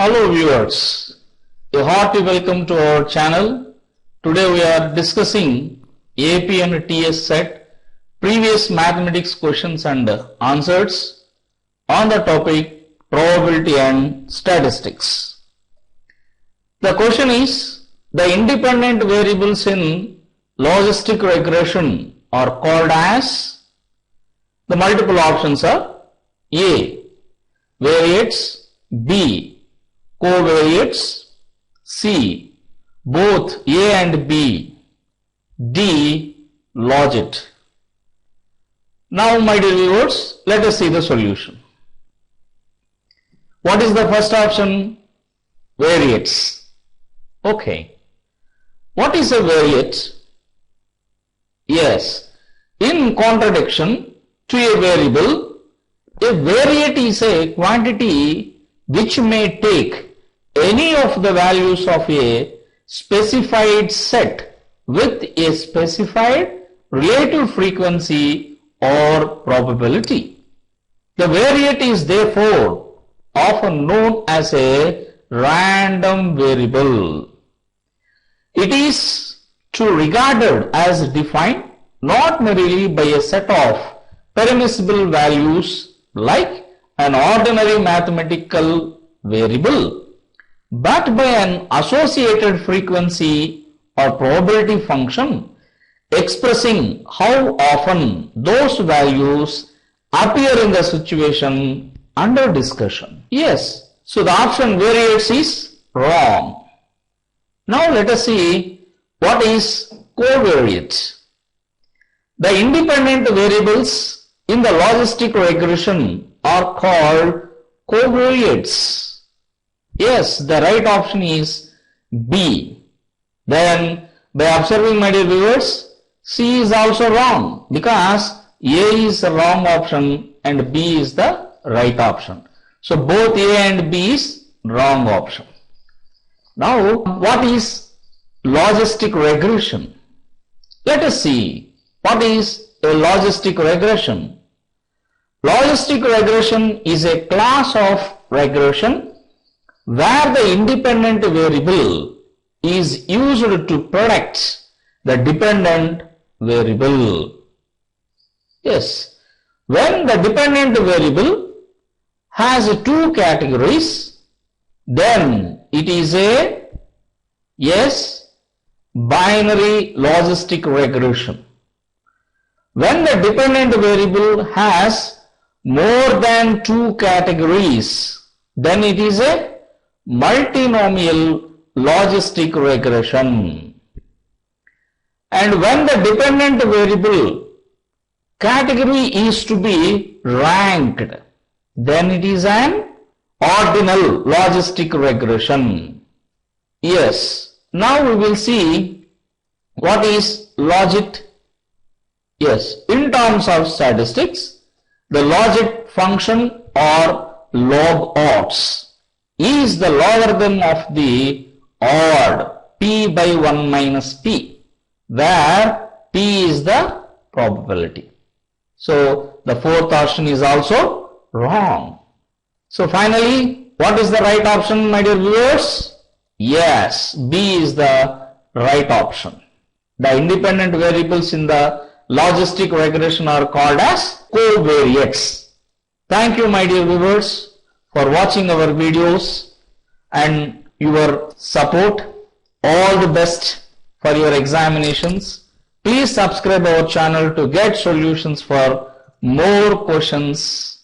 Hello viewers, a hearty welcome to our channel. Today we are discussing AP and TS set previous mathematics questions and answers on the topic probability and statistics. The question is, the independent variables in logistic regression are called as, the multiple options are A, variates, B, covariates, C, both A and B, D, logit. Now my dear viewers, let us see the solution. What is the first option? Variates. Okay. What is a variate? Yes, in contradiction to a variate is a quantity which may take any of the values of a specified set with a specified relative frequency or probability. The variate is therefore often known as a random variable. It is regarded as defined not merely by a set of permissible values like an ordinary mathematical variable, but by an associated frequency or probability function expressing how often those values appear in the situation under discussion. Yes, so the option variates is wrong. Now let us see what is covariate. The independent variables in the logistic regression are called covariates. Yes, the right option is B. Then by observing, my dear viewers, C is also wrong because A is the wrong option and B is the right option. So both A and B is wrong option. Now what is logistic regression? Let us see what is a logistic regression. Logistic regression is a class of regression where the independent variable is used to predict the dependent variable. Yes, when the dependent variable has two categories, then it is a binary logistic regression. When the dependent variable has more than two categories, then it is a multinomial logistic regression. And when the dependent variable category is to be ranked, then it is an ordinal logistic regression. Yes, now we will see what is logit. Yes, in terms of statistics, the logit function or log odds is the logarithm of the odd p by 1 minus p, where p is the probability. So the fourth option is also wrong. So finally, what is the right option, my dear viewers? Yes, B is the right option. The independent variables in the logistic regression are called as covariates. Thank you, my dear viewers, for watching our videos and your support. All the best for your examinations. Please subscribe our channel to get solutions for more questions.